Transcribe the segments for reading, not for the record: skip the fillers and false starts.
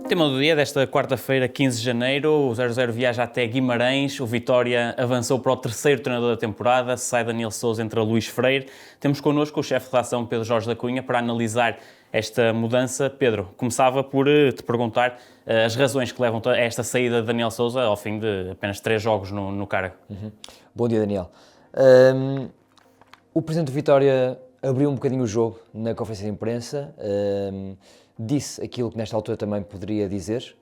Tema do dia desta quarta-feira, 15 de janeiro, o 0-0 viaja até Guimarães, o Vitória avançou para o terceiro treinador da temporada, sai Daniel Sousa, entra Luís Freire. Temos connosco o chefe de redação Pedro Jorge da Cunha para analisar esta mudança. Pedro, começava por te perguntar as razões que levam a esta saída de Daniel Sousa ao fim de apenas 3 jogos no cargo. Bom dia, Daniel. O presidente do Vitória abriu um bocadinho o jogo na conferência de imprensa, disse aquilo que nesta altura também poderia dizer.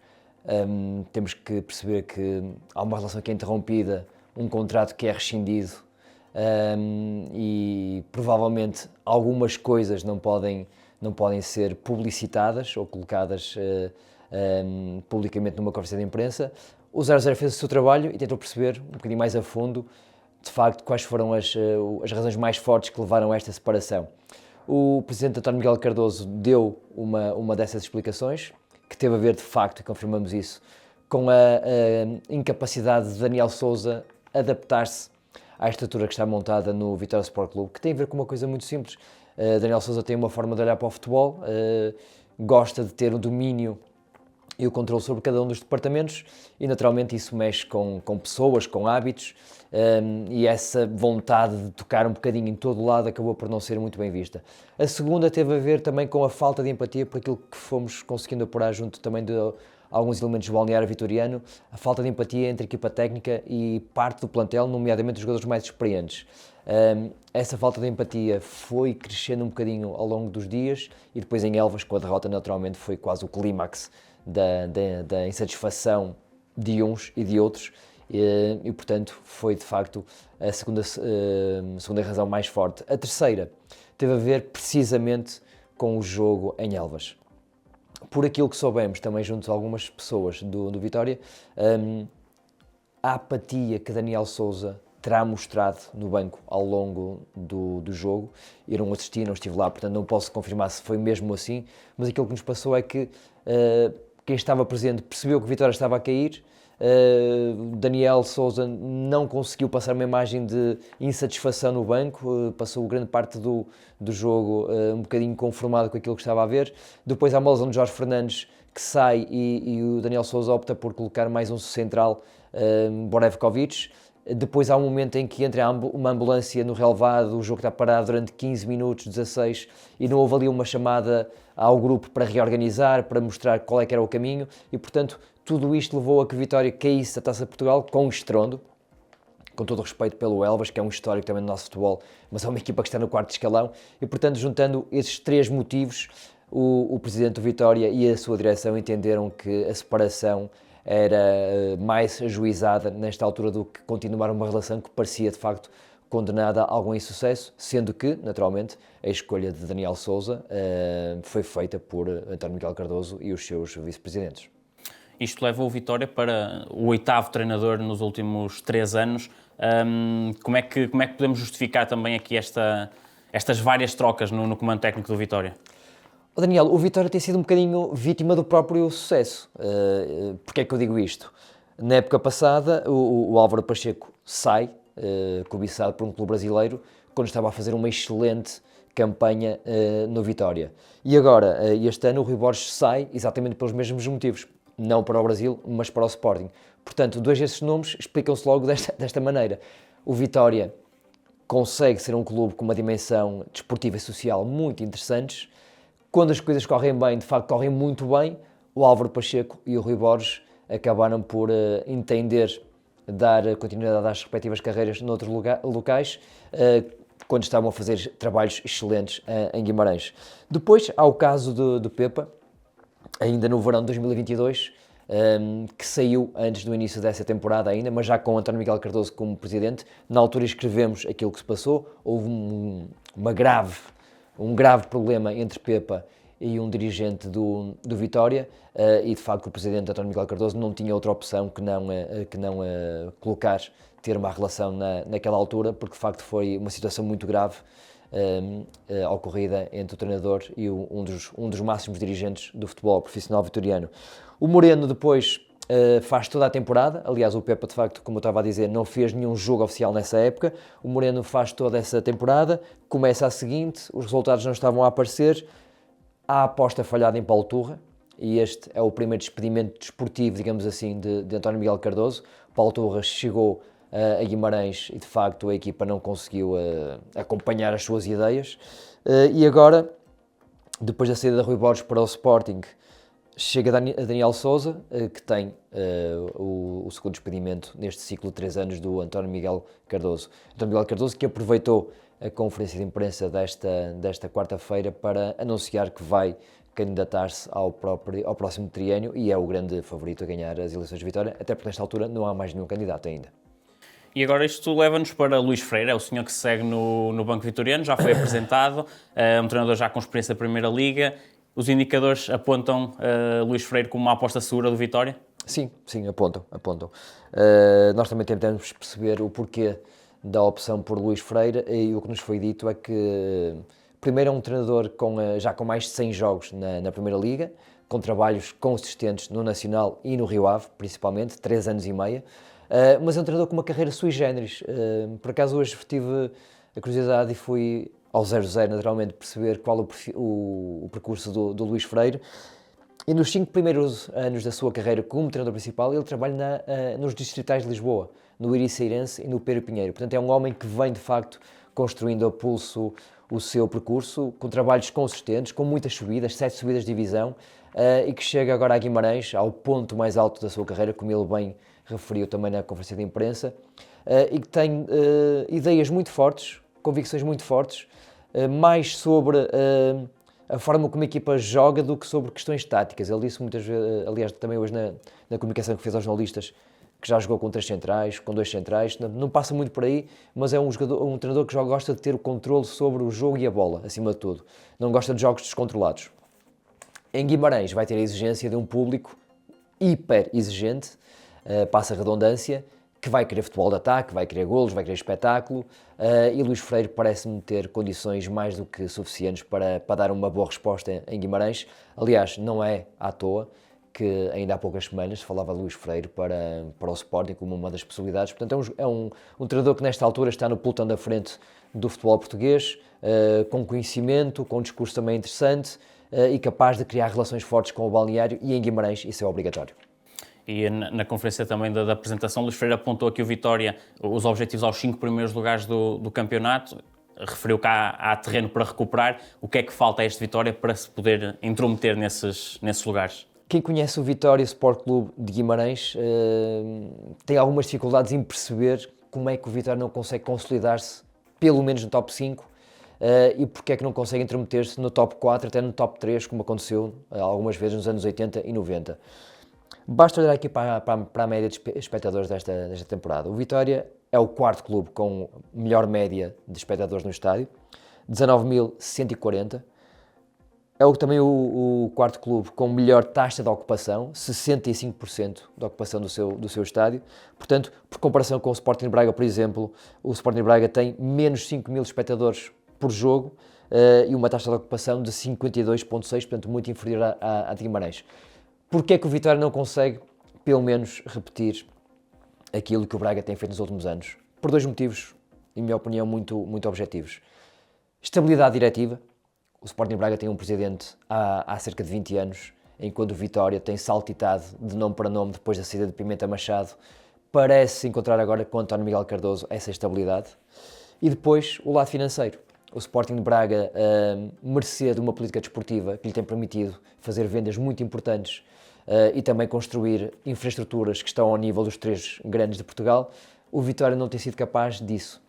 Temos que perceber que há uma relação que é interrompida, um contrato que é rescindido e provavelmente algumas coisas não podem ser publicitadas ou colocadas publicamente numa conferência de imprensa. O 0-0 fez o seu trabalho e tentou perceber um bocadinho mais a fundo, de facto, quais foram as razões mais fortes que levaram a esta separação. O presidente António Miguel Cardoso deu uma dessas explicações, que teve a ver, de facto, e confirmamos isso, com a incapacidade de Daniel Sousa adaptar-se à estrutura que está montada no Vitória Sport Clube, que tem a ver com uma coisa muito simples. Daniel Sousa tem uma forma de olhar para o futebol, gosta de ter o domínio e o controle sobre cada um dos departamentos e, naturalmente, isso mexe com pessoas, com hábitos, e essa vontade de tocar um bocadinho em todo o lado acabou por não ser muito bem vista. A segunda teve a ver também com a falta de empatia por aquilo que fomos conseguindo apurar junto também de alguns elementos do balneário vitoriano, a falta de empatia entre a equipa técnica e parte do plantel, nomeadamente os jogadores mais experientes. Essa falta de empatia foi crescendo um bocadinho ao longo dos dias e depois em Elvas, com a derrota, naturalmente, foi quase o clímax da insatisfação de uns e de outros e portanto, foi de facto a segunda razão mais forte. A terceira teve a ver precisamente com o jogo em Elvas. Por aquilo que soubemos também junto de algumas pessoas do Vitória, a apatia que Daniel Sousa terá mostrado no banco ao longo do jogo. Eu não assisti, não estive lá, portanto não posso confirmar se foi mesmo assim, mas aquilo que nos passou é que quem estava presente percebeu que o Vitória estava a cair. Daniel Sousa não conseguiu passar uma imagem de insatisfação no banco, passou grande parte do jogo um bocadinho conformado com aquilo que estava a ver. Depois há uma lesão de Jorge Fernandes que sai e o Daniel Sousa opta por colocar mais um central, Borevkovic. Depois há um momento em que entra uma ambulância no relevado, o jogo está parado durante 15 minutos, 16, e não houve ali uma chamada ao grupo para reorganizar, para mostrar qual é que era o caminho, e portanto tudo isto levou a que o Vitória caísse a Taça de Portugal com estrondo, com todo o respeito pelo Elvas, que é um histórico também do nosso futebol, mas é uma equipa que está no quarto escalão, e portanto juntando esses três motivos, o presidente do Vitória e a sua direção entenderam que a separação era mais ajuizada nesta altura do que continuar uma relação que parecia de facto condenada a algum insucesso, sendo que, naturalmente, a escolha de Daniel Sousa foi feita por António Miguel Cardoso e os seus vice-presidentes. Isto leva o Vitória para o 8º treinador nos últimos 3 anos. Como é que podemos justificar também aqui estas várias trocas no comando técnico do Vitória? Daniel, o Vitória tem sido um bocadinho vítima do próprio sucesso. Porquê é que eu digo isto? Na época passada, o Álvaro Pacheco sai, cobiçado por um clube brasileiro, quando estava a fazer uma excelente campanha no Vitória. E agora, este ano, o Rui Borges sai exatamente pelos mesmos motivos. Não para o Brasil, mas para o Sporting. Portanto, dois desses nomes explicam-se logo desta maneira. O Vitória consegue ser um clube com uma dimensão desportiva e social muito interessantes. Quando as coisas correm bem, de facto correm muito bem, o Álvaro Pacheco e o Rui Borges acabaram por entender dar continuidade às respectivas carreiras noutros locais, quando estavam a fazer trabalhos excelentes em Guimarães. Depois há o caso do Pepa, ainda no verão de 2022, que saiu antes do início dessa temporada ainda, mas já com António Miguel Cardoso como presidente. Na altura escrevemos aquilo que se passou, houve um grave problema entre Pepa e um dirigente do Vitória, e de facto o presidente António Miguel Cardoso não tinha outra opção que não ter uma relação naquela altura, porque de facto foi uma situação muito grave ocorrida entre o treinador e um dos máximos dirigentes do futebol profissional vitoriano. O Moreno depois faz toda a temporada, aliás o Pepa de facto, como eu estava a dizer, não fez nenhum jogo oficial nessa época. O Moreno faz toda essa temporada, começa a seguinte, os resultados não estavam a aparecer, há a aposta falhada em Paulo Turra, e este é o primeiro despedimento desportivo, digamos assim, de António Miguel Cardoso. Paulo Torres chegou a Guimarães e de facto a equipa não conseguiu acompanhar as suas ideias, e agora, depois da saída de Rui Borges para o Sporting, chega Daniel Sousa, que tem o segundo despedimento neste ciclo de 3 anos do António Miguel Cardoso. António Miguel Cardoso, que aproveitou a conferência de imprensa desta quarta-feira para anunciar que vai candidatar-se ao próximo triênio e é o grande favorito a ganhar as eleições de Vitória, até porque nesta altura não há mais nenhum candidato ainda. E agora isto leva-nos para Luís Freire, é o senhor que se segue no Banco Vitoriano, já foi apresentado, é um treinador já com experiência da Primeira Liga. Os indicadores apontam Luís Freire como uma aposta segura do Vitória? Sim, apontam. Nós também tentamos perceber o porquê da opção por Luís Freire, e o que nos foi dito é que, primeiro, é um treinador já com mais de 100 jogos na Primeira Liga, com trabalhos consistentes no Nacional e no Rio Ave, principalmente, 3 anos e meio, mas é um treinador com uma carreira sui generis. Por acaso hoje tive a curiosidade e fui ao 0-0, naturalmente, perceber qual o percurso do Luís Freire. E nos 5 primeiros anos da sua carreira como treinador principal, ele trabalha nos distritais de Lisboa, no Ericeirense e no Pero Pinheiro. Portanto, é um homem que vem, de facto, construindo a pulso o seu percurso, com trabalhos consistentes, com muitas subidas, 7 subidas de divisão, e que chega agora a Guimarães, ao ponto mais alto da sua carreira, como ele bem referiu também na conferência de imprensa, e que tem ideias muito fortes, convicções muito fortes, mais sobre a forma como a equipa joga do que sobre questões táticas. Ele disse muitas vezes, aliás, também hoje na comunicação que fez aos jornalistas, que já jogou com 3 centrais, com 2 centrais, não passa muito por aí, mas é um treinador que já gosta de ter o controle sobre o jogo e a bola, acima de tudo. Não gosta de jogos descontrolados. Em Guimarães vai ter a exigência de um público hiper exigente, passa a redundância, que vai querer futebol de ataque, vai querer golos, vai querer espetáculo, e Luís Freire parece-me ter condições mais do que suficientes para dar uma boa resposta em Guimarães. Aliás, não é à toa que ainda há poucas semanas falava de Luís Freire para o Sporting como uma das possibilidades. Portanto, é um treinador que nesta altura está no pelotão da frente do futebol português, com conhecimento, com um discurso também interessante, e capaz de criar relações fortes com o balneário, e em Guimarães isso é obrigatório. E na conferência também da apresentação, Luís Freire apontou aqui o Vitória, os objetivos aos 5 primeiros lugares do campeonato, referiu que há terreno para recuperar. O que é que falta a este Vitória para se poder intrometer nesses lugares? Quem conhece o Vitória Sport Clube de Guimarães tem algumas dificuldades em perceber como é que o Vitória não consegue consolidar-se, pelo menos no top 5, e porque é que não consegue intrometer-se no top 4, até no top 3, como aconteceu algumas vezes nos anos 80 e 90. Basta olhar aqui para a média de espectadores desta temporada. O Vitória é o 4º clube com melhor média de espectadores no estádio, 19.140. É também o 4º clube com melhor taxa de ocupação, 65% de ocupação do seu estádio. Portanto, por comparação com o Sporting de Braga, por exemplo, o Sporting de Braga tem menos 5.000 espectadores por jogo, e uma taxa de ocupação de 52,6%, portanto muito inferior à de Guimarães. Porquê é que o Vitória não consegue, pelo menos, repetir aquilo que o Braga tem feito nos últimos anos? Por 2 motivos, em minha opinião, muito objetivos. Estabilidade diretiva. O Sporting Braga tem um presidente há cerca de 20 anos, enquanto o Vitória tem saltitado de nome para nome depois da saída de Pimenta Machado. Parece encontrar agora com António Miguel Cardoso essa estabilidade. E depois, o lado financeiro. O Sporting de Braga mercê de uma política desportiva que lhe tem permitido fazer vendas muito importantes, e também construir infraestruturas que estão ao nível dos 3 grandes de Portugal. O Vitória não tem sido capaz disso.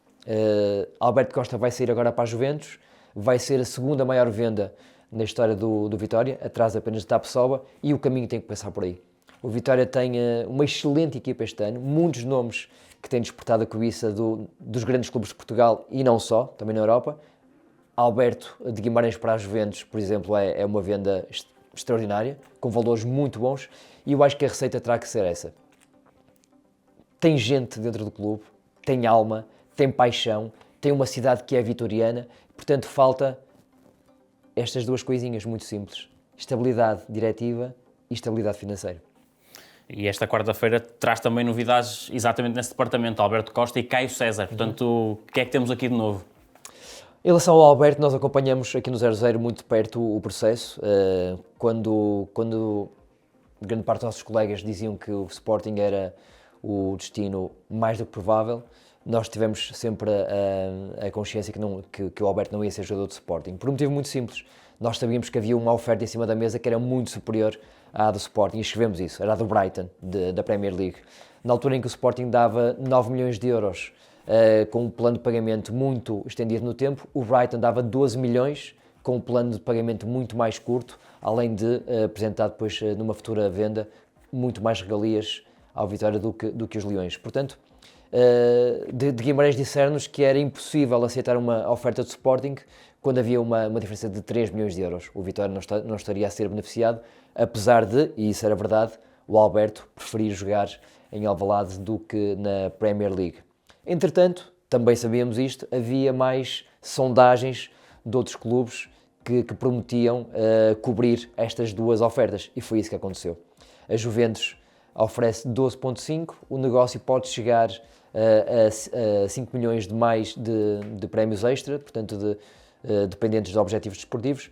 Alberto Costa vai sair agora para a Juventus, vai ser a 2ª maior venda na história do Vitória, atrás apenas de Tapsoba, e o caminho tem que passar por aí. O Vitória tem uma excelente equipa este ano, muitos nomes que têm despertado a cobiça dos grandes clubes de Portugal e não só, também na Europa. Alberto de Guimarães para a Juventus, por exemplo, é uma venda extraordinária, com valores muito bons, e eu acho que a receita terá que ser essa. Tem gente dentro do clube, tem alma, tem paixão, tem uma cidade que é vitoriana, portanto falta estas 2 coisinhas muito simples: estabilidade diretiva e estabilidade financeira. E esta quarta-feira traz também novidades exatamente nesse departamento, Alberto Costa e Caio César. Portanto, o que é que temos aqui de novo? Em relação ao Alberto, nós acompanhamos aqui no 0-0 muito de perto o processo. Quando grande parte dos nossos colegas diziam que o Sporting era o destino mais do que provável, nós tivemos sempre a consciência que o Alberto não ia ser jogador de Sporting. Por um motivo muito simples. Nós sabíamos que havia uma oferta em cima da mesa que era muito superior à do Sporting, e escrevemos isso, era a do Brighton, da Premier League. Na altura em que o Sporting dava 9 milhões de euros, com um plano de pagamento muito estendido no tempo, o Brighton dava 12 milhões, com um plano de pagamento muito mais curto, além de apresentar depois, numa futura venda, muito mais regalias ao Vitória do que os Leões. Portanto, de Guimarães disseram-nos que era impossível aceitar uma oferta de Sporting quando havia uma diferença de 3 milhões de euros. O Vitória não estaria a ser beneficiado, apesar de, e isso era verdade, o Alberto preferir jogar em Alvalade do que na Premier League. Entretanto, também sabíamos isto, havia mais sondagens de outros clubes que prometiam cobrir estas duas ofertas, e foi isso que aconteceu. A Juventus oferece 12,5, o negócio pode chegar a 5 milhões de mais de prémios extra, portanto dependentes de objetivos desportivos.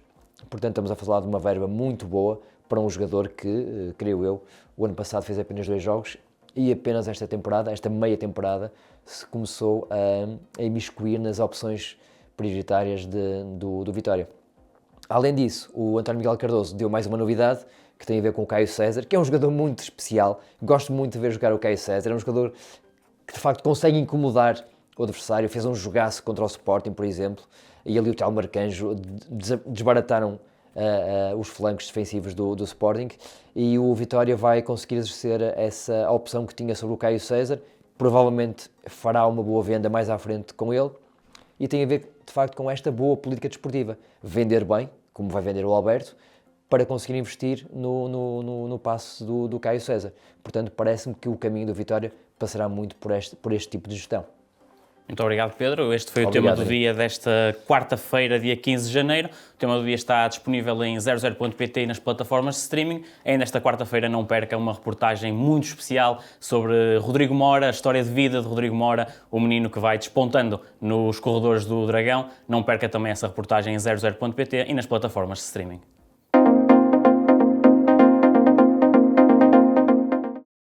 Portanto, estamos a falar de uma verba muito boa para um jogador que, creio eu, o ano passado fez apenas 2 jogos e apenas esta temporada, esta meia temporada, se começou a imiscuir nas opções prioritárias do Vitória. Além disso, o António Miguel Cardoso deu mais uma novidade que tem a ver com o Caio César, que é um jogador muito especial. Gosto muito de ver jogar o Caio César. É um jogador que, de facto, consegue incomodar o adversário. Fez um jogaço contra o Sporting, por exemplo, e ali o Telmo Arcanjo desbarataram os flancos defensivos do Sporting, e o Vitória vai conseguir exercer essa opção que tinha sobre o Caio César. Provavelmente fará uma boa venda mais à frente com ele, e tem a ver, de facto, com esta boa política desportiva. Vender bem, como vai vender o Alberto, para conseguir investir no passe do Caio César. Portanto, parece-me que o caminho do Vitória passará muito por este tipo de gestão. Muito obrigado, Pedro. Este foi Obrigado, o tema do dia desta quarta-feira, dia 15 de janeiro. O tema do dia está disponível em 00.pt e nas plataformas de streaming. Ainda esta quarta-feira não perca uma reportagem muito especial sobre Rodrigo Mora, a história de vida de Rodrigo Mora, o menino que vai despontando nos corredores do Dragão. Não perca também essa reportagem em 00.pt e nas plataformas de streaming.